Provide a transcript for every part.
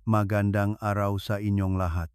Magandang araw sa inyong lahat.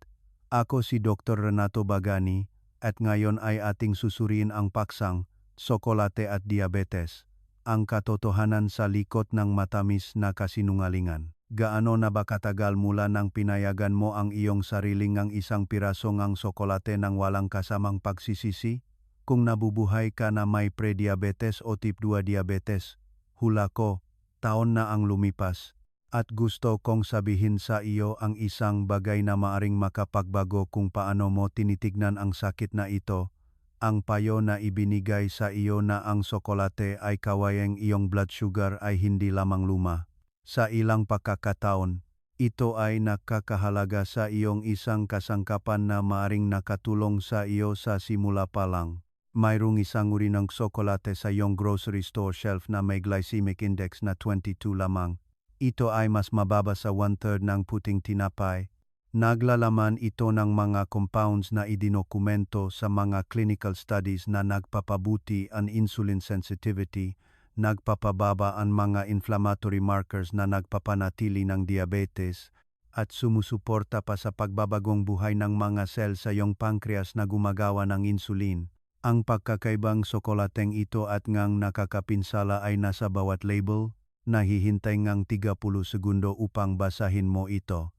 Ako si Dr. Renato Bagani at ngayon ay ating susuriin ang paksang, tsokolate at diabetes, ang katotohanan sa likod ng matamis na kasinungalingan. Gaano na ba katagal mula nang pinayagan mo ang iyong sariling ang isang piraso ng tsokolate nang walang kasamang pagsisisi? Kung nabubuhay ka na may pre-diabetes o type 2 diabetes, hula ko, taon na ang lumipas. At gusto kong sabihin sa iyo ang isang bagay na maaring makapagbago kung paano mo tinitignan ang sakit na ito. Ang payo na ibinigay sa iyo na ang tsokolate ay kawayang iyong blood sugar ay hindi lamang luma. Sa ilang pagkakataon, ito ay nakakahalaga sa iyong isang kasangkapan na maaring nakatulong sa iyo sa simula pa lang. Mayroong isang uri ng tsokolate sa iyong grocery store shelf na may glycemic index na 22 lamang. Ito ay mas mababa sa 1/3 ng puting tinapay. Naglalaman ito ng mga compounds na idinokumento sa mga clinical studies na nagpapabuti ang insulin sensitivity, nagpapababa ang mga inflammatory markers na nagpapanatili ng diabetes, at sumusuporta pa sa pagbabagong buhay ng mga cell sa iyong pancreas na gumagawa ng insulin. Ang pagkakaibang tsokolateng ito at ngang nakakapinsala ay nasa bawat label, nahihintay ngang 30 segundo upang basahin mo ito.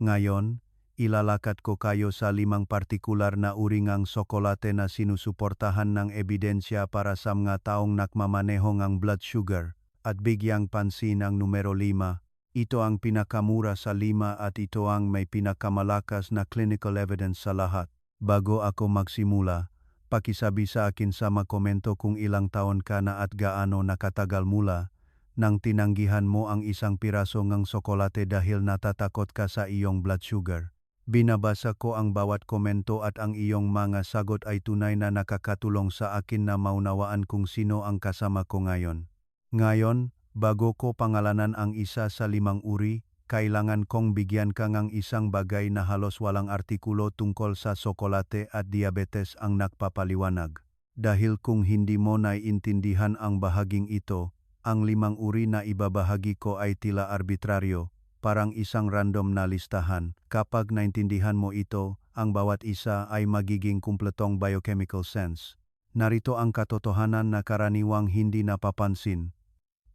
Ngayon, ilalakad ko kayo sa 5 partikular na uri ng tsokolate na sinusuportahan ng ebidensya para sa mga taong nakmamaneho ng blood sugar, at bigyang pansin ang numero 5. Ito ang pinakamura sa 5 at ito ang may pinakamalakas na clinical evidence sa lahat. Bago ako magsimula, pakisabi sa akin sa makomento kung ilang taon ka na at gaano nakatagal mula nang tinanggihan mo ang isang piraso ng tsokolate dahil natatakot ka sa iyong blood sugar. Binabasa ko ang bawat komento at ang iyong mga sagot ay tunay na nakakatulong sa akin na maunawaan kung sino ang kasama ko ngayon. Ngayon, bago ko pangalanan ang isa sa 5 uri, kailangan kong bigyan ka ng isang bagay na halos walang artikulo tungkol sa tsokolate at diabetes ang nagpapaliwanag. Dahil kung hindi mo naiintindihan ang bahaging ito, ang 5 uri na ibabahagi ko ay tila arbitraryo, parang isang random na listahan. Kapag naintindihan mo ito, ang bawat isa ay magiging kumpletong biochemical sense. Narito ang katotohanan na karaniwang hindi napapansin.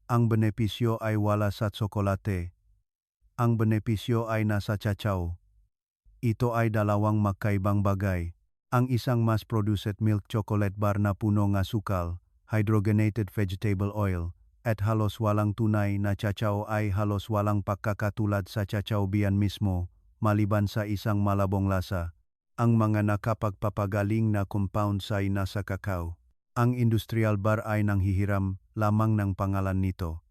Ang benepisyo ay wala sa tsokolate. Ang benepisyo ay nasa chachaw. Ito ay dalawang magkaibang bagay. Ang isang mass-produced milk chocolate bar na puno ng asukal, hydrogenated vegetable oil, at halos walang tunay na chachaw ay halos walang pagkakatulad sa chachaw biyan mismo, maliban sa isang malabong lasa. Ang mga nakapagpapagaling na compounds ay nasa kakao. Ang industrial bar ay nanghihiram lamang ng pangalan nito.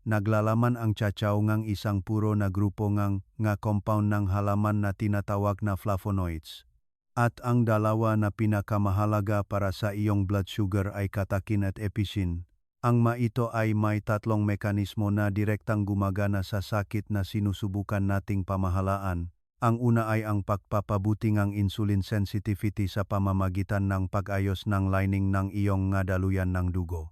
Naglalaman ang chachaw ng isang puro na grupo ng compound ng halaman na tinatawag na flavonoids. At ang dalawa na pinakamahalaga para sa iyong blood sugar ay katakin at epicin. Ang ito ay may 3 mekanismo na direktang gumagana sa sakit na sinusubukan nating pamahalaan. Ang una ay ang pagpapabuti ng insulin sensitivity sa pamamagitan ng pag-ayos ng lining ng iyong daluyan ng dugo.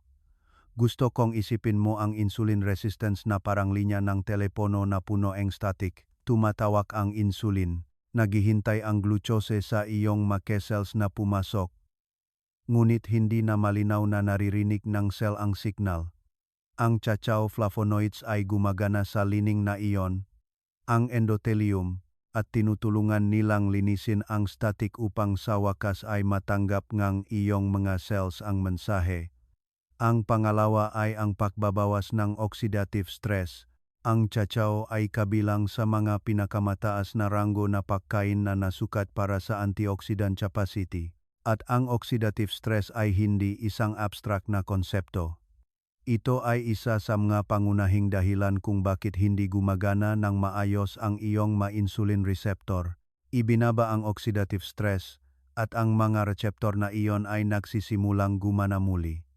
Gusto kong isipin mo ang insulin resistance na parang linya ng telepono na puno ang static. Tumatawag ang insulin. Naghihintay ang glucose sa iyong mga cells na pumasok. Ngunit hindi na malinaw na naririnig ng cell ang signal. Ang chachaw flavonoids ay gumagana sa lining na iyon, ang endothelium, at tinutulungan nilang linisin ang static upang sa wakas ay matanggap ng iyong mga cells ang mensahe. Ang pangalawa ay ang pagbabawas ng oxidative stress. Ang chachaw ay kabilang sa mga pinakamataas na ranggo na pagkain na nasukat para sa antioxidant capacity. At ang oxidative stress ay hindi isang abstract na konsepto. Ito ay isa sa mga pangunahing dahilan kung bakit hindi gumagana ng maayos ang iyong insulin receptor. Ibinaba ang oxidative stress at ang mga receptor na iyon ay nagsisimulang gumana muli.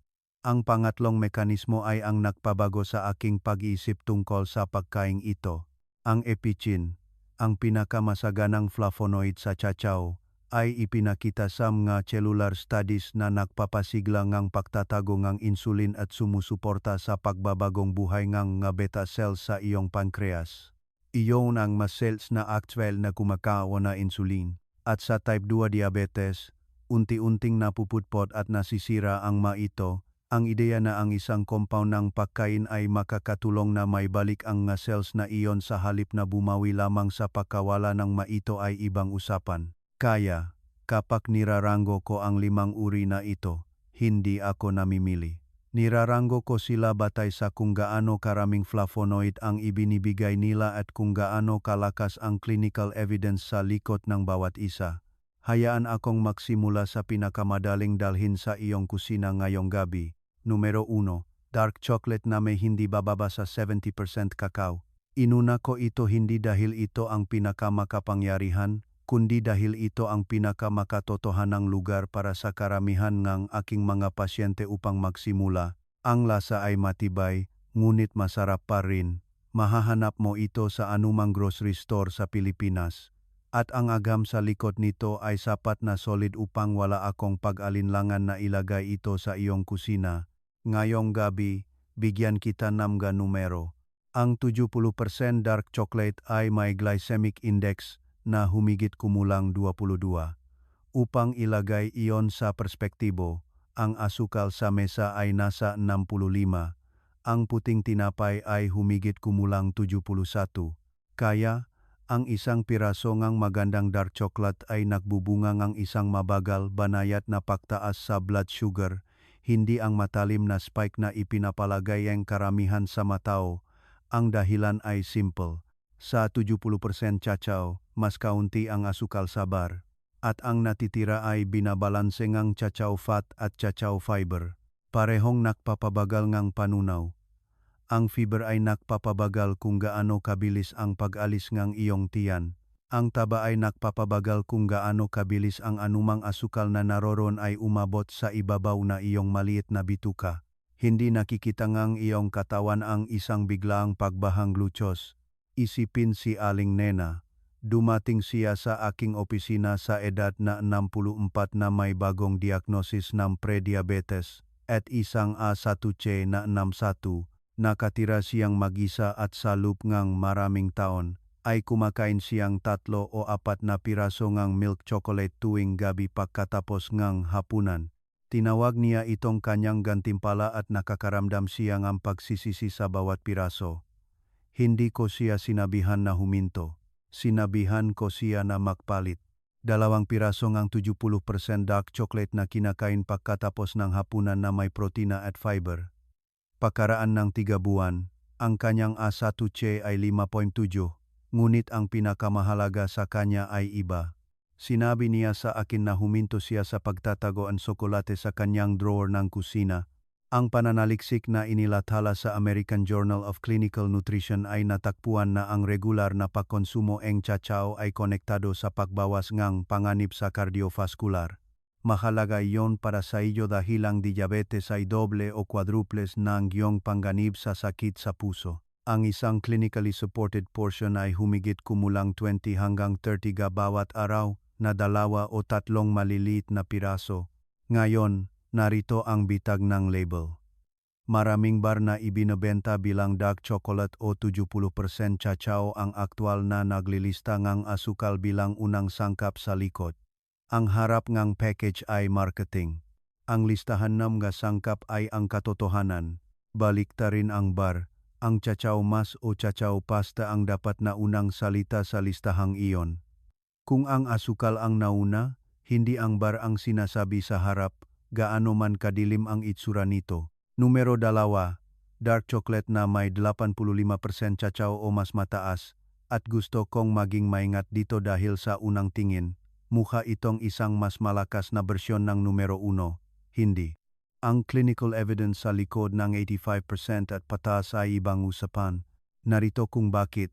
Ang pangatlong mekanismo ay ang nagpabago sa aking pag-iisip tungkol sa pagkaing ito. Ang epicin, ang pinakamasaganang flavonoid sa chachaw, ay ipinakita sa mga cellular studies na nagpapasigla ng pagtatago ng insulin at sumusuporta sa pagbabagong buhay ng beta cells sa iyong pancreas. Iyon ang mas cells na actual na kumakawa na insulin. At sa type 2 diabetes, unti-unting napuputpot at nasisira ang ito. Ang ideya na ang isang compound ng pagkain ay makakatulong na may balik ang nga cells na iyon sa halip na bumawi lamang sa pagkawala ng ito ay ibang usapan. Kaya, kapag nirarango ko ang 5 uri na ito, hindi ako namimili. Nirarango ko sila batay sa kung gaano karaming flavonoid ang ibinibigay nila at kung gaano kalakas ang clinical evidence sa likod ng bawat isa. Hayaan akong magsimula sa pinakamadaling dalhin sa iyong kusina ngayong gabi. Numero 1, dark chocolate na may hindi bababa sa 70% kakao. Inuna ko ito hindi dahil ito ang pinakamakapangyarihan, kundi dahil ito ang pinakamakatotohanang lugar para sa karamihan ng aking mga pasyente upang magsimula. Ang lasa ay matibay, ngunit masarap pa rin. Mahahanap mo ito sa anumang grocery store sa Pilipinas. At ang agam sa likod nito ay sapat na solid upang wala akong pag-alinlangan na ilagay ito sa iyong kusina. Ngayong gabi, bigyan kita ng numero. Ang 70% dark chocolate ay may glycemic index na humigit kumulang 22. Upang ilagay iyon sa perspektibo, ang asukal sa mesa ay nasa 65. Ang puting tinapay ay humigit kumulang 71. Kaya, ang isang piraso ngang magandang dark chocolate ay nagbubunga ng isang mabagal banayat na pagtaas sa blood sugar, hindi ang matalim na spike na ipinapalagay ang karamihan sa matao. Ang dahilan ay simple. Sa 70% cacao, mas kaunti ang asukal sa bar. At ang natitira ay binabalanse ngang cacao fat at cacao fiber. Parehong nakpapabagal ngang panunaw. Ang fiber ay nakpapabagal kung gaano kabilis ang pag-alis ngang iyong tiyan. Ang taba ay nakpapabagal kung gaano kabilis ang anumang asukal na naroon ay umabot sa ibabaw na iyong maliit na bituka. Hindi nakikita ngang iyong katawan ang isang biglaang pagbahang glucose. Isipin si Aling Nena. Dumating siya sa aking opisina sa edad na 64 na may bagong diagnosis ng prediabetes at isang A1C na 61. Nakatira siyang mag-isa at sa loop ngang maraming taon ay kumakain siyang 3 o 4 na piraso ngang milk chocolate tuwing gabi pagkatapos ngang hapunan. Tinawag niya itong kanyang gantimpala at nakakaramdam siya ng pagsisisi sa bawat piraso. Hindi ko siya sinabihan na huminto. Sinabihan ko siya na magpalit. 2 piraso ngang 70% dark chocolate na kinakain pagkatapos ng hapunan na may protina at fiber. Pagkaraan ng 3 buwan, ang kanyang A1C ay 5.7, ngunit ang pinakamahalaga sa kanya ay iba. Sinabi niya sa akin na huminto siya sa pagtatago ang tsokolate sa kanyang drawer ng kusina. Ang pananaliksik na inilathala sa American Journal of Clinical Nutrition ay natakpuan na ang regular na pagkonsumo ng cacao ay konektado sa pagbawas ngang panganib sa cardiovascular. Mahalaga iyon para sa iyo dahil ang diabetes ay doble o quadruples ng iyong panganib sa sakit sa puso. Ang isang clinically supported portion ay humigit kumulang 20 hanggang 30 ga bawat araw na 2 o 3 maliliit na piraso. Ngayon, narito ang bitag ng label. Maraming bar na ibinebenta bilang dark chocolate o 70% cacao ang aktwal na naglilista ngang asukal bilang unang sangkap sa likod. Ang harap ngang package ay marketing. Ang listahan ng mga sangkap ay ang katotohanan. Baliktarin ang bar. Ang cacao mas o cacao pasta ang dapat na unang salita sa listahang iyon. Kung ang asukal ang nauna, hindi ang bar ang sinasabi sa harap, gaano man kadilim ang itsura nito. Numero 2, dark chocolate na may 85% cacao o mas mataas. At gusto kong maging maingat dito dahil sa unang tingin, mukha itong isang mas malakas na bersyon ng numero 1. Hindi. Ang clinical evidence sa likod ng 85% at pataas ay ibang usapan. Narito kung bakit.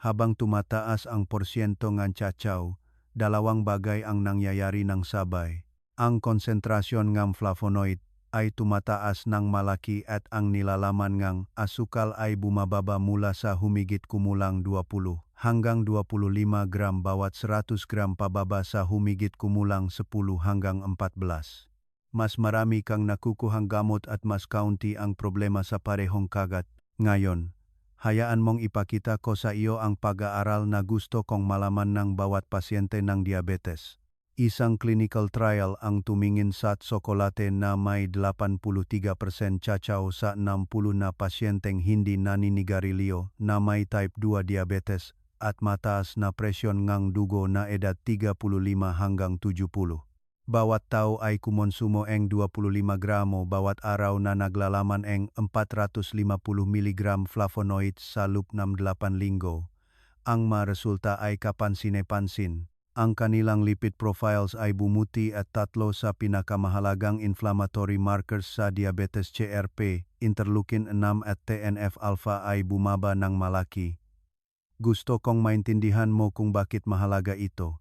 Habang tumataas ang porsyento ng cacao, 2 bagay ang nangyayari ng sabay. Ang konsentrasyon ng flavonoid ay tumataas ng malaki at ang nilalaman ng asukal ay bumababa mula sa humigit kumulang 20 hanggang 25 gram bawat 100 gram pababa sa humigit kumulang 10 hanggang 14. Mas marami kang nakukuhang gamot at mas kaunti ang problema sa parehong kagat. Ngayon, Hayaan mong ipakita ko sa iyo ang pag-aaral na gusto kong malaman ng bawat pasyente ng diabetes. Isang clinical trial ang tumingin sa tsokolate na may 83% cacao sa 60 na pasyenteng hindi naninigarilyo na may type 2 diabetes at mataas na presyon ng dugo na edad 35 hanggang 70. Bawat tao ay kumonsumo ng 25 gramo bawat araw na naglalaman ng 450 mg flavonoids sa loob ng 8 linggo. Ang resulta ay kapansin-pansin. Ang kanilang lipid profiles ay bumuti at 3 sa pinakamahalagang inflammatory markers sa diabetes CRP, interleukin 6 at TNF-alpha ay bumaba ng malaki. Gusto kong maintindihan mo kung bakit mahalaga ito.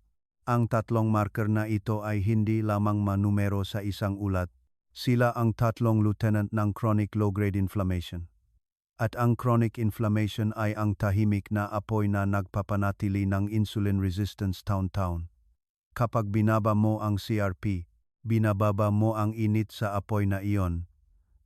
Ang 3 marker na ito ay hindi lamang manumero sa isang ulat. Sila ang 3 lieutenant ng chronic low-grade inflammation. At ang chronic inflammation ay ang tahimik na apoy na nagpapanatili ng insulin resistance taon-taon. Kapag binaba mo ang CRP, binababa mo ang init sa apoy na iyon.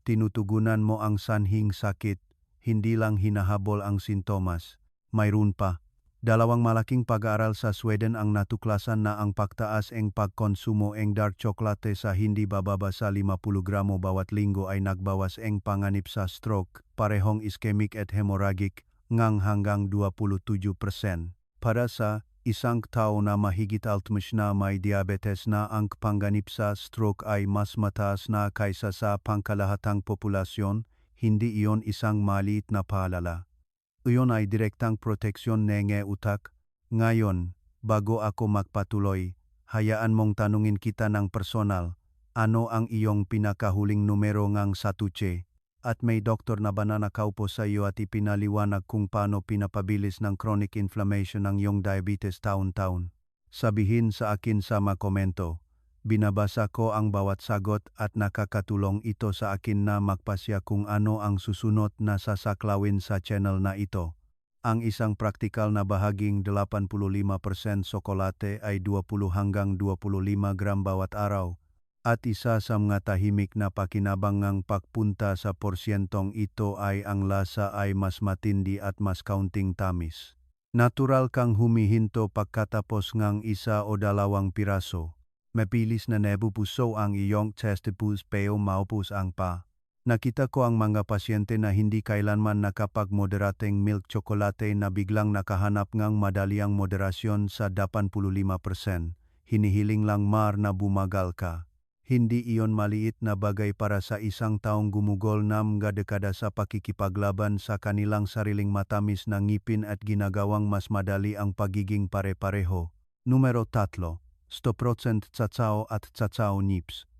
Tinutugunan mo ang sanhing sakit, hindi lang hinahabol ang sintomas. Mayroon pa. 2 malaking pag-aaral sa Sweden ang natuklasan na ang pagtaas ng pagkonsumo ng dark chocolate sa hindi bababa sa 50 gramo bawat linggo ay nagbawas ng panganib sa stroke, parehong ischemic at hemorrhagic, ngang hanggang 27%. Para sa isang tao na mahigit 60 na may diabetes na ang panganib sa stroke ay mas mataas na kaysa sa pangkalahatang populasyon, hindi iyon isang maliit na paalala. Iyon ay direktang proteksyon ng utak. Ngayon, bago ako magpatuloy, hayaan mong tanungin kita ng personal, ano ang iyong pinakahuling numero ng satuche? At may doktor na ba na nakaupo sa iyo at ipinaliwanag kung paano pinapabilis ng chronic inflammation ng iyong diabetes taon-taon? Sabihin sa akin sa komento. Binabasa ko ang bawat sagot at nakakatulong ito sa akin na magpasya kung ano ang susunod na sasaklawin sa channel na ito. Ang isang praktikal na bahaging 85% tsokolate ay 20 hanggang 25 gram bawat araw. At isa sa mga tahimik na pakinabang ng pagpunta sa porsyentong ito ay ang lasa ay mas matindi at mas kaunting tamis. Natural kang humihinto pagkatapos ng 1 o 2 piraso. Mapilis na nebupuso ang iyong testicles peo maupos ang pa. Nakita ko ang mga pasyente na hindi kailanman nakapag-moderating milk chocolate na biglang nakahanap ng madaliang moderasyon sa 85%. Hinihiling lang na bumagal ka. Hindi iyon maliit na bagay para sa isang taong gumugol ng dekada sa pakikipaglaban sa kanilang sariling matamis na ngipin at ginagawang mas madali ang pagiging pare-pareho. Numero 3. 100% cacao at cacao nips.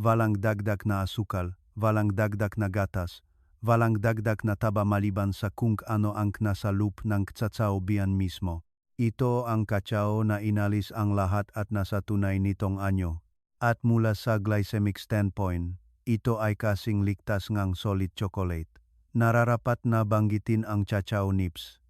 Walang dagdag na asukal, walang dagdag na gatas, walang dagdag na taba maliban sa kung ano ang nasa loob ng cacao biyan mismo. Ito ang cacao na inalis ang lahat at nasa tunay nitong anyo. At mula sa glycemic standpoint, ito ay kasing ligtas ngang solid chocolate. Nararapat na banggitin ang cacao nips.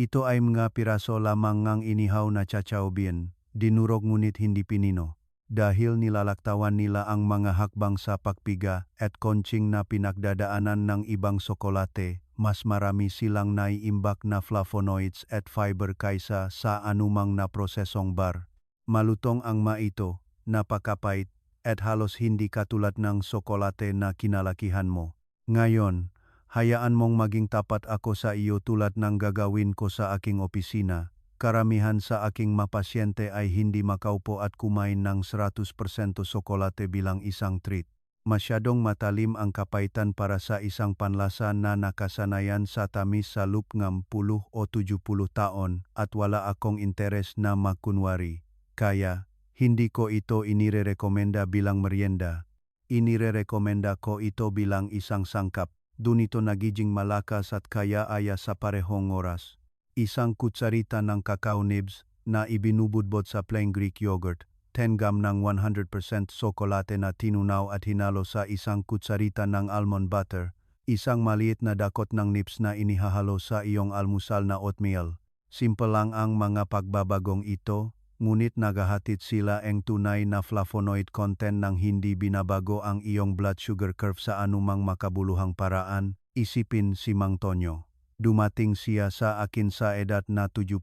Ito ay mga piraso lamang ngang inihaw na cacao bean. Dinurog ngunit hindi pinino. Dahil nilalaktawan nila ang mga hakbang sa pagpiga at konching na pinagdadaanan ng ibang tsokolate, mas marami silang naiimbak na flavonoids at fiber kaysa sa anumang na prosesong bar. Malutong ang ito, napakapait, at halos hindi katulad ng tsokolate na kinalakihan mo. Ngayon, hayaan mong maging tapat ako sa iyo tulad ng gagawin ko sa aking opisina. Karamihan sa aking mapasyente ay hindi makaupo at kumain ng 100% tsokolate bilang isang treat. Masyadong matalim ang kapaitan para sa isang panlasa na nakasanayan sa tamis sa loob ng 10 o 70 taon at wala akong interes na magkunwari. Kaya, hindi ko ito inirerekomenda bilang merienda. Inirerekomenda ko ito bilang isang sangkap. Dun ito nagiging malakas at kaya-aya sa parehong oras. Isang kutsarita ng cacao nibs na ibinubudbod sa plain Greek yogurt, 10 gram ng 100% tsokolate na tinunaw at hinalo sa isang kutsarita ng almond butter, isang maliit na dakot ng nibs na inihahalo sa iyong almusal na oatmeal. Simple lang ang mga pagbabagong ito, ngunit nagahatid sila ang tunay na flavonoid content ng hindi binabago ang iyong blood sugar curve sa anumang makabuluhang paraan, isipin si Mang Tonyo. Dumating siya sa akin sa edad na 71,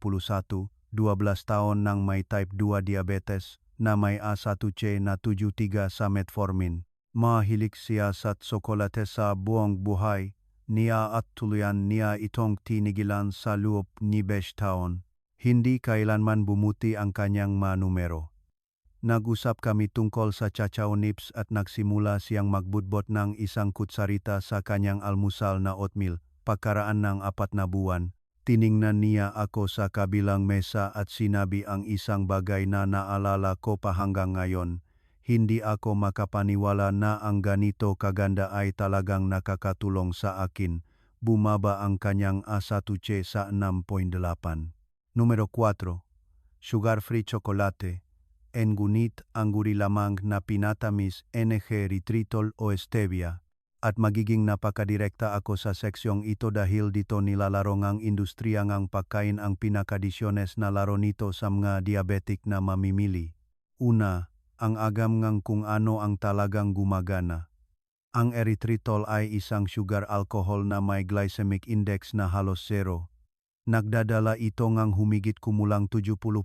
12 taon nang may type 2 diabetes na may A1C na 73 sa metformin. Mahilig siya sa tsokolate sa buong buhay niya at tuluyan niya itong tinigilan sa loob ni 20 taon. Hindi kailanman bumuti ang kanyang manumero. Nag-usap kami tungkol sa Chachao Nips at nagsimula siyang magbudbot ng isang kutsarita sa kanyang almusal na oatmeal. Pagkaraan ng 4 na buwan, tiningnan niya ako sa kabilang mesa at sinabi ang isang bagay na naalala ko pa hanggang ngayon. Hindi ako makapaniwala na ang ganito kaganda ay talagang nakakatulong sa akin. Bumaba ang kanyang A1C sa 6.8. Numero 4. Sugar-free chocolate. Ngunit ang guri lamang na pinatamis N-erythritol o stevia. At magiging napakadirekta ako sa seksyong ito dahil dito nilalaro ngang industriya ngang pagkain ang pinakadisyones na laro nito sa mga diabetic na mamimili. Una, ang agam ngang kung ano ang talagang gumagana. Ang erythritol ay isang sugar alcohol na may glycemic index na halos zero. Nagdadala ito ngang humigit kumulang 70%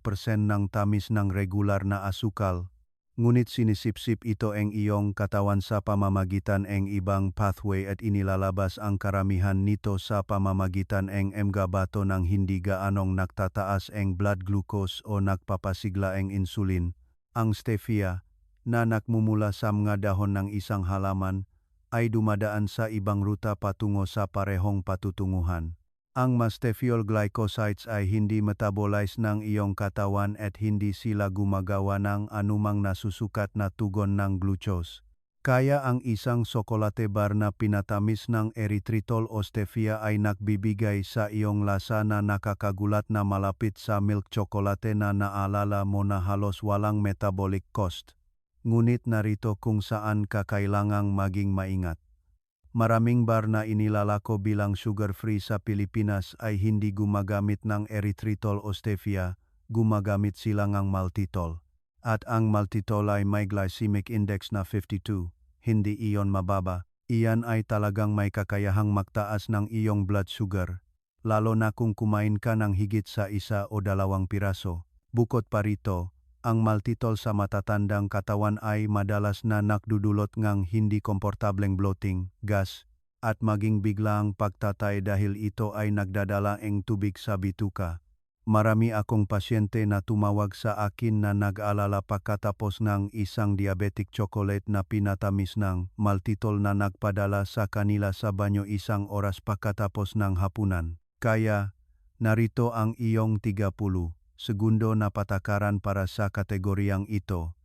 ng tamis ng regular na asukal. Ngunit sinisipsip ito ang iyong katawan sa pamamagitan ng ibang pathway at inilalabas ang karamihan nito sa pamamagitan ng mga bato ng hindi gaanong nagtataas ang blood glucose o nagpapasigla ang insulin. Ang stevia, na nagmumula sa mga dahon ng isang halaman, ay dumadaan sa ibang ruta patungo sa parehong patutunguhan. Ang stevia glycosides ay hindi metabolize ng iyong katawan at hindi sila gumagawa ng anumang nasusukat na tugon ng glucose. Kaya ang isang tsokolate bar na pinatamis ng erythritol o stevia ay nagbibigay sa iyong lasa na nakakagulat na malapit sa milk chocolate na naalala mo na halos walang metabolic cost. Ngunit narito kung saan ka kailangang maging maingat. Maraming bar na inilalako bilang sugar-free sa Pilipinas ay hindi gumagamit ng erythritol o stevia, gumagamit sila ng maltitol. At ang maltitol ay may glycemic index na 52, hindi iyon mababa. Iyan ay talagang may kakayahang magtaas ng iyong blood sugar, lalo na kung kumain ka ng higit sa 1 o 2 piraso. Bukod pa rito, ang maltitol sa matatandang katawan ay madalas na nakdudulot ng hindi komportableng bloating, gas, at maging biglaang pagtatay dahil ito ay nagdadala ng tubig sa bituka. Marami akong pasyente na tumawag sa akin na nag-alala pagkatapos ng isang diabetic chocolate na pinatamis ng maltitol na nagpadala sa kanila sa banyo 1 oras pagkatapos ng hapunan. Kaya, narito ang iyong 30 segundo na patakaran para sa kategoryang ito.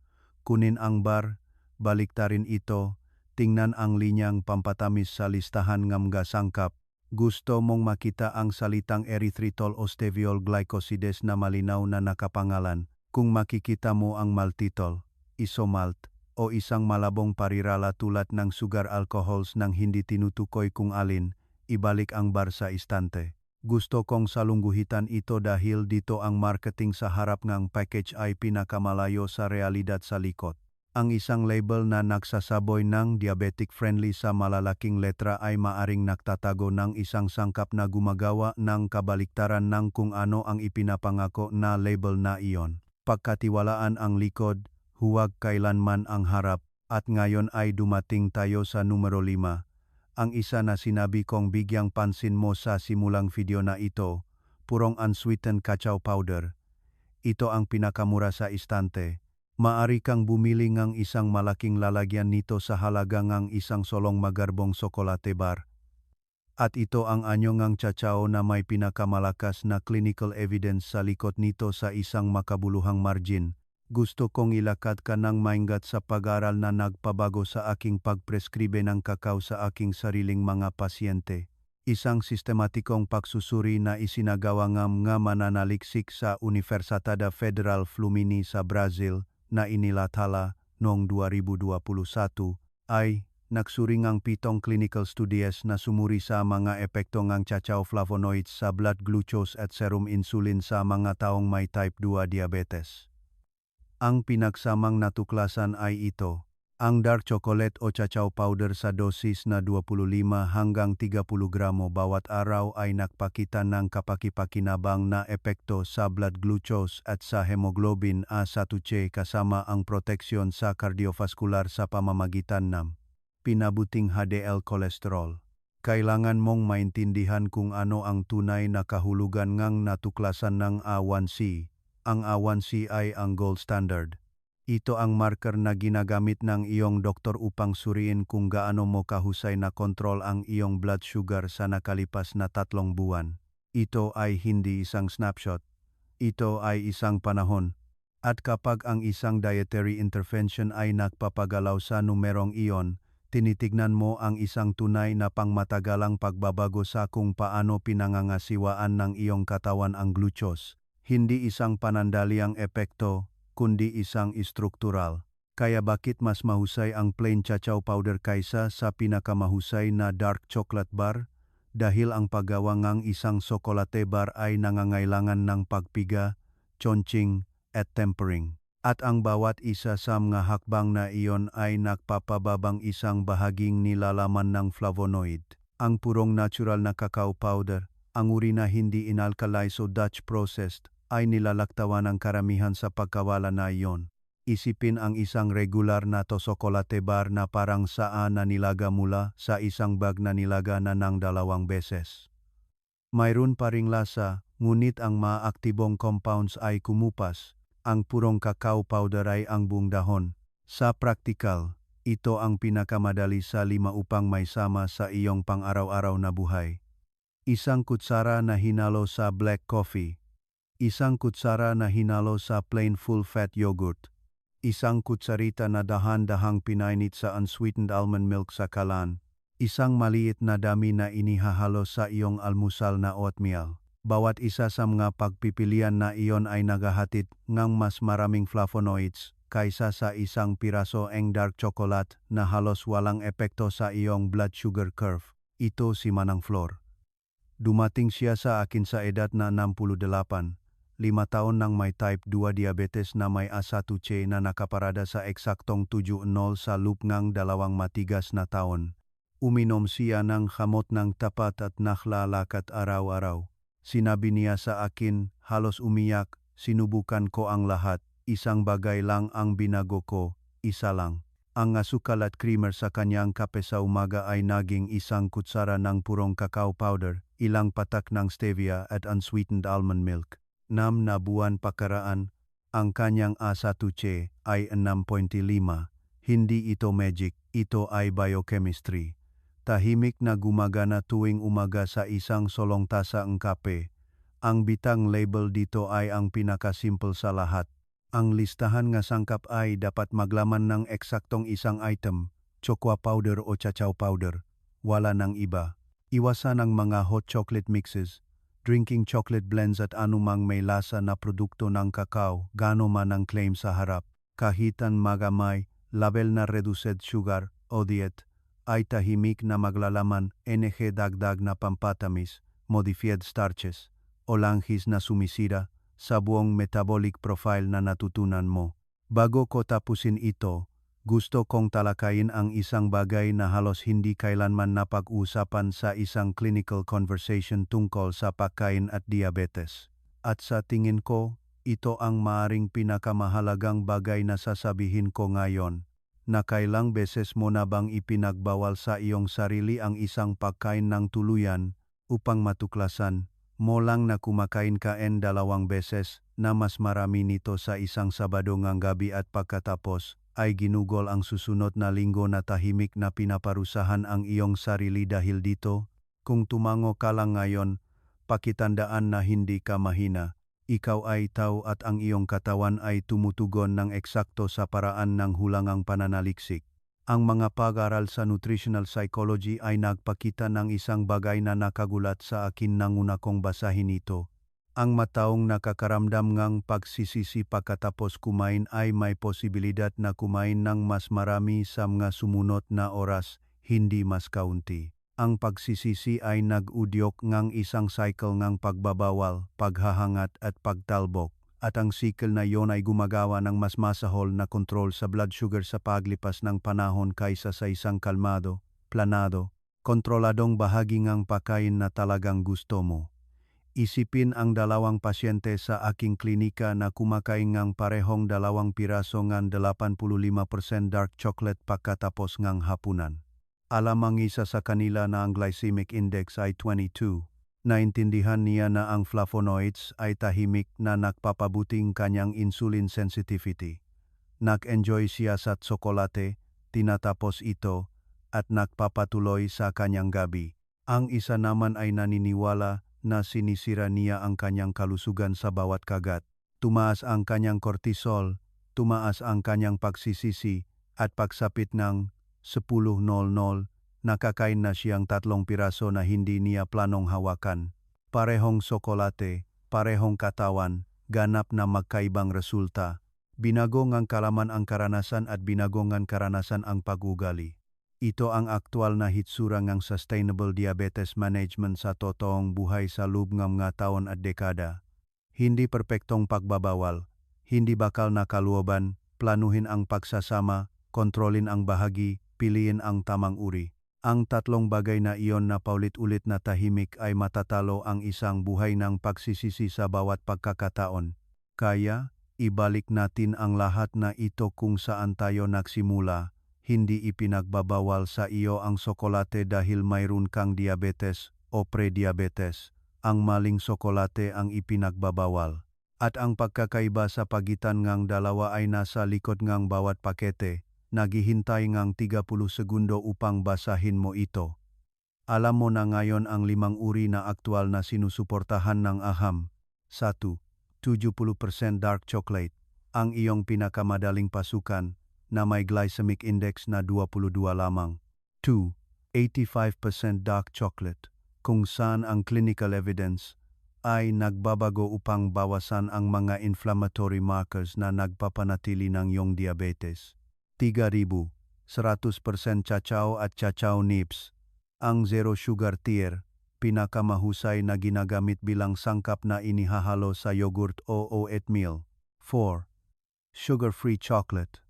Kunin ang bar, baliktarin ito, tingnan ang linyang pampatamis sa listahan ng mga sangkap. Gusto mong makita ang salitang erythritol o steviol glycosides na malinaw na nakapangalan. Kung makikita mo ang maltitol, isomalt, o isang malabong parirala tulad ng sugar alcohols nang hindi tinutukoy kung alin, ibalik ang bar sa istante. Gusto kong salungguhitan ito dahil dito ang marketing sa harap ng package ay pinakamalayo sa realidad sa likod. Ang isang label na nagsasaboy ng diabetic-friendly sa malalaking letra ay maaring nagtatago ng isang sangkap na gumagawa ng kabaliktaran ng kung ano ang ipinapangako na label na iyon. Pagkatiwalaan ang likod, huwag kailanman ang harap, at ngayon ay dumating tayo sa numero 5. Ang isa na sinabi kong bigyang pansin mo sa simulang video na ito, purong unsweetened cacao powder. Ito ang pinakamura sa istante. Maari kang bumili ng isang malaking lalagyan nito sa halaga ng isang solong magarbong tsokolate bar. At ito ang anyo ng Chachao na may pinakamalakas na clinical evidence sa likod nito sa isang makabuluhang margin. Gusto kong ilakad ka ng maingat sa pag-aral na nagpabago sa aking pagpreskribe ng kakao sa aking sariling mga pasyente. Isang sistematikong pagsusuri na isinagawa ng mga mananaliksik sa Universidade Federal Fluminense sa Brazil na inilathala noong 2021 ay nagsuri ng 7 clinical studies na sumuri sa mga epekto ng cacao flavonoids sa blood glucose at serum insulin sa mga taong may type 2 diabetes. Ang pinagsamang natuklasan ay ito. Ang dark chocolate o cacao powder sa dosis na 25 hanggang 30 gramo bawat araw ay nagpakita ng kapaki-pakinabang na epekto sa blood glucose at sa hemoglobin A1C kasama ang proteksyon sa cardiovascular sa pamamagitan ng pinabuting HDL cholesterol. Kailangan mong maintindihan kung ano ang tunay na kahulugan ng natuklasan ng A1C. Ang A1C ay ang gold standard. Ito ang marker na ginagamit ng iyong doktor upang suriin kung gaano mo kahusay na kontrol ang iyong blood sugar sa nakalipas na 3 buwan. Ito ay hindi isang snapshot. Ito ay isang panahon. At kapag ang isang dietary intervention ay nagpapagalaw sa numerong iyon, tinitignan mo ang isang tunay na pangmatagalang pagbabago sa kung paano pinangangasiwaan ng iyong katawan ang glucose. Hindi isang panandaliang epekto, kundi isang istruktural. Kaya bakit mas mahusay ang plain cacao powder kaysa sa pinakamahusay na dark chocolate bar? Dahil ang paggawa ng isang sokolate bar ay nangangailangan ng pagpiga, chonching, at tempering. At ang bawat isa sa mga hakbang na iyon ay nagpapababang isang bahaging nilalaman ng flavonoid. Ang purong natural na cacao powder, ang uri na hindi inalkalize o Dutch processed, ay nilalaktawan ng karamihan sa pagkawala na iyon. Isipin ang isang regular na sokolate bar na parang saan na nilaga mula sa isang bag na nilaga na ng 2 beses. Mayroon pa ring lasa, ngunit ang maaktibong compounds ay kumupas. Ang purong cacao powder ay ang buong dahon. Sa praktikal, ito ang pinakamadali sa 5 upang maisama sa iyong pang-araw-araw na buhay. Isang kutsara na hinalo sa black coffee. Isang kutsara na hinalo sa plain full-fat yogurt. Isang kutsarita na dahan-dahang pinainit sa unsweetened almond milk sa kalan. Isang maliit na dami na inihahalo sa iyong almusal na oatmeal. Bawat isa sa mga pagpipilian na iyon ay naghahatid ng mas maraming flavonoids kaysa sa isang piraso ng dark chocolate na halos walang epekto sa iyong blood sugar curve. Ito si Manang Flor. Dumating siya sa akin sa edad na 68. 5 taon nang may type 2 diabetes na may A1C na nakaparada sa eksaktong 7-0 sa loob ng 2 matigas na taon. Uminom siya ng gamot ng tapat at naklalakad araw-araw. Sinabi niya sa akin, halos umiyak, sinubukan ko ang lahat, isang bagay lang ang binago ko, isa lang. Ang asukal at creamer sa kanyang kape sa umaga ay naging isang kutsara ng purong cacao powder, ilang patak ng stevia at unsweetened almond milk. 6 na buwan pakaraan, ang kanyang A1C ay 6.5. Hindi ito magic, ito ay biochemistry. Tahimik na gumagana tuwing umaga sa isang solong tasa ng kape. Ang bitang label dito ay ang pinakasimple sa lahat. Ang listahan nga sangkap ay dapat maglaman ng eksaktong isang item, cocoa powder o cacao powder. Wala nang iba. Iwasan ang mga hot chocolate mixes, drinking chocolate blends at anumang may lasa na produkto ng kakao, gano man ang claim sa harap. Kahitan magamay, label na reduced sugar o diet, ay tahimik na maglalaman NG dagdag na pampatamis, modified starches, o langhis na sumisira sa buong metabolic profile na natutunan mo. Bago ko tapusin ito, gusto kong talakayin ang isang bagay na halos hindi kailanman napag-usapan sa isang clinical conversation tungkol sa pagkain at diabetes. At sa tingin ko, ito ang maaring pinakamahalagang bagay na sasabihin ko ngayon. Nakailang beses mo na bang ipinagbawal sa iyong sarili ang isang pagkain ng tuluyan upang matuklasan mo lang na kumakain ka 2 beses na mas marami nito sa isang Sabado ngang gabi at pagkatapos ay ginugol ang susunod na linggo na tahimik na pinaparusahan ang iyong sarili dahil dito? Kung tumango ka lang ngayon, pakitandaan na hindi ka mahina. Ikaw ay tao at ang iyong katawan ay tumutugon ng eksakto sa paraan ng hulangang pananaliksik. Ang mga pag-aaral sa nutritional psychology ay nagpakita ng isang bagay na nakagulat sa akin nang una kong basahin ito. Ang mataong nakakaramdam ng pagsisisi pagkatapos kumain ay may posibilidad na kumain ng mas marami sa mga sumunod na oras, hindi mas kaunti. Ang pagsisisi ay nag-udyok ng isang cycle ng pagbabawal, paghahangat at pagtalbok. at ang cycle na iyon ay gumagawa ng mas masahol na kontrol sa blood sugar sa paglipas ng panahon kaysa sa isang kalmado, planado, kontroladong bahagi ng pagkain na talagang gusto mo. Isipin ang 2 pasyente sa aking klinika na kumakain ng parehong 2 piraso ng 85% dark chocolate pagkatapos ng hapunan. Alam ang isa sa kanila na ang glycemic index ay 22. Naintindihan niya na ang flavonoids ay tahimik na nagpapabuting kanyang insulin sensitivity. Nag-enjoy siya sa tsokolate, tinatapos ito, at nagpapatuloy sa kanyang gabi. Ang isa naman ay naniniwala na sinisira niya ang kanyang kalusugan sa bawat kagat. Tumaas ang kanyang cortisol, tumaas ang kanyang pagsisisi, at pagsapit ng 10:00, nakakain na siyang 3 piraso na hindi niya planong hawakan. Parehong tsokolate, parehong katawan, ganap na magkaibang resulta. Binago ng kalaman ang karanasan at binago ng karanasan ang pag-ugali. Ito ang aktual na hitsura ng sustainable diabetes management sa totoong buhay sa loob ng mga taon at dekada. Hindi perpektong pagbabawal, hindi bakal na kaluoban, planuhin ang pagsasama, kontrolin ang bahagi, piliin ang tamang uri. Ang 3 bagay na iyon na paulit-ulit na tahimik ay matatalo ang isang buhay ng pagsisisi sa bawat pagkakataon. Kaya, ibalik natin ang lahat na ito kung saan tayo nagsimula. Hindi ipinagbabawal sa iyo ang tsokolate dahil mayroon kang diabetes o pre-diabetes. Ang maling tsokolate ang ipinagbabawal. At ang pagkakaiba sa pagitan ng dalawa ay nasa likod ng bawat pakete. Naghihintay ng 30 segundo upang basahin mo ito. Alam mo na ngayon ang 5 uri na aktual na sinusuportahan ng AHAM. 1. 70% dark chocolate, ang iyong pinakamadaling pasukan, na may glycemic index na 22 lamang. 2. 85% dark chocolate, kung saan ang clinical evidence ay nagbabago upang bawasan ang mga inflammatory markers na nagpapanatili ng iyong diabetes. 3,000, 100% cacao at cacao nibs, ang zero sugar tier, pinakamahusay na ginagamit bilang sangkap na inihahalo sa yogurt o oatmeal. 4. Sugar-free chocolate,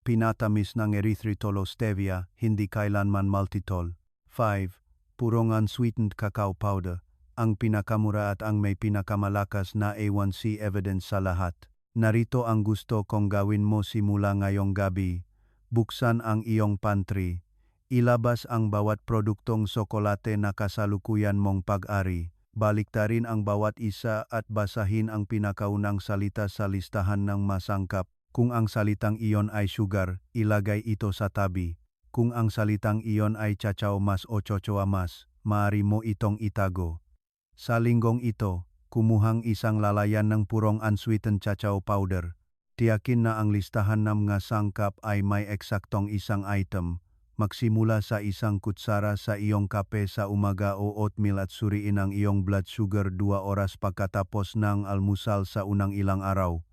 pinatamis ng erythritol o stevia, hindi kailanman maltitol. 5. Purong unsweetened cacao powder, ang pinakamura at ang may pinakamalakas na A1C evidence sa lahat. Narito ang gusto kong gawin mo simula ngayong gabi. Buksan ang iyong pantry. Ilabas ang bawat produktong tsokolate na kasalukuyan mong pag-ari. Baliktarin ang bawat isa at basahin ang pinakaunang salita sa listahan ng masangkap. Kung ang salitang iyon ay sugar, ilagay ito sa tabi. Kung ang salitang iyon ay cacao mas o chochoa mas, maaari mo itong itago. Sa linggong ito, kumuhang isang lalayan ng purong unsweetened cacao powder. Tiyakin na ang listahan ng mga sangkap ay may eksaktong isang item. Magsimula sa 1 kutsara sa iyong kape sa umaga o oatmeal at suriin ang iyong blood sugar 2 oras pagkatapos ng almusal sa unang ilang araw.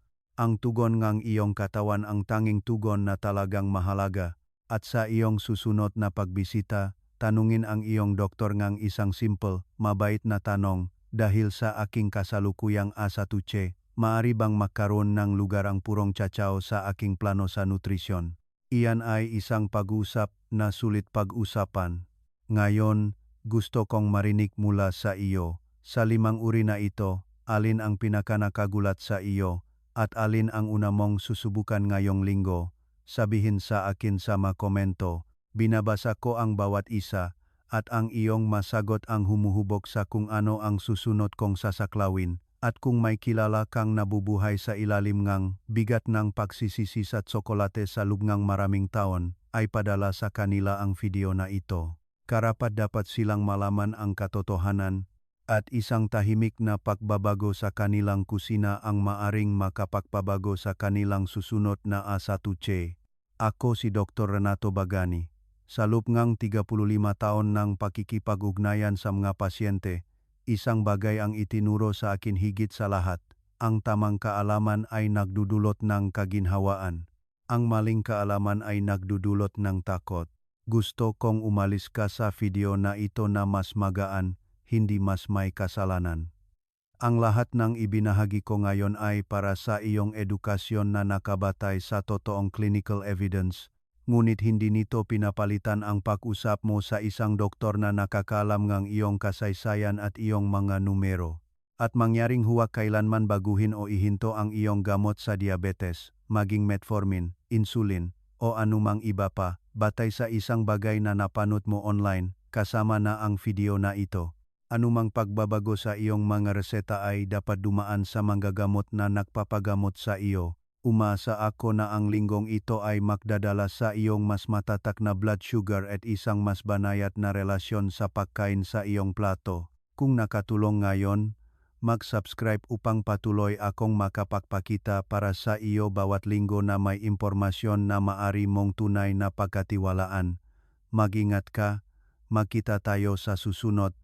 Ang tugon ng iyong katawan ang tanging tugon na talagang mahalaga. At sa iyong susunod na pagbisita, tanungin ang iyong doktor ng isang simple, mabait na tanong, dahil sa aking kasalukuyang asatuche, maaari bang magkaroon ng lugar ang purong cacao sa aking plano sa nutrisyon? Iyan ay isang pag-usap na sulit pag-usapan. Ngayon, gusto kong marinig mula sa iyo. Sa 5 uri na ito, alin ang pinakanakagulat sa iyo, at alin ang una mong susubukan ngayong linggo? Sabihin sa akin sa mga komento. Binabasa ko ang bawat isa, at ang iyong masagot ang humuhubog sa kung ano ang susunod kong sasaklawin. At kung may kilala kang nabubuhay sa ilalim ng bigat ng pagsisisi sa tsokolate sa loob ng maraming taon, ay padala sa kanila ang video na ito. Karapat-dapat silang malaman ang katotohanan at isang tahimik na pagbabago sa kanilang kusina ang maaring makapagpabago sa kanilang susunod na asatuche. Ako si Dr. Renato Bagani. Sa loob ng 35 taon ng pakikipag-ugnayan sa mga pasyente, isang bagay ang itinuro sa akin higit sa lahat. Ang tamang kaalaman ay nagdudulot ng kaginhawaan. Ang maling kaalaman ay nagdudulot ng takot. Gusto kong umalis ka sa video na ito na mas magaan, hindi mas may kasalanan. Ang lahat ng ibinahagi ko ngayon ay para sa iyong edukasyon na nakabatay sa totoong clinical evidence. Ngunit hindi nito pinapalitan ang pag-usap mo sa isang doktor na nakakalam ng iyong kasaysayan at iyong mga numero. At mangyaring huwag kailanman baguhin o ihinto ang iyong gamot sa diabetes, maging metformin, insulin, o anumang iba pa, batay sa isang bagay na napanood mo online, kasama na ang video na ito. Anumang pagbabago sa iyong mga reseta ay dapat dumaan sa manggagamot na nagpapagamot sa iyo. Umasa ako na ang linggong ito ay magdadala sa iyong mas matatak na blood sugar at isang mas banayad na relasyon sa pagkain sa iyong plato. Kung nakatulong ngayon, mag-subscribe upang patuloy akong makapagpakita para sa iyo bawat linggo na may impormasyon na maari mong tunay na pagkatiwalaan. Mag-ingat ka, magkita tayo sa susunod.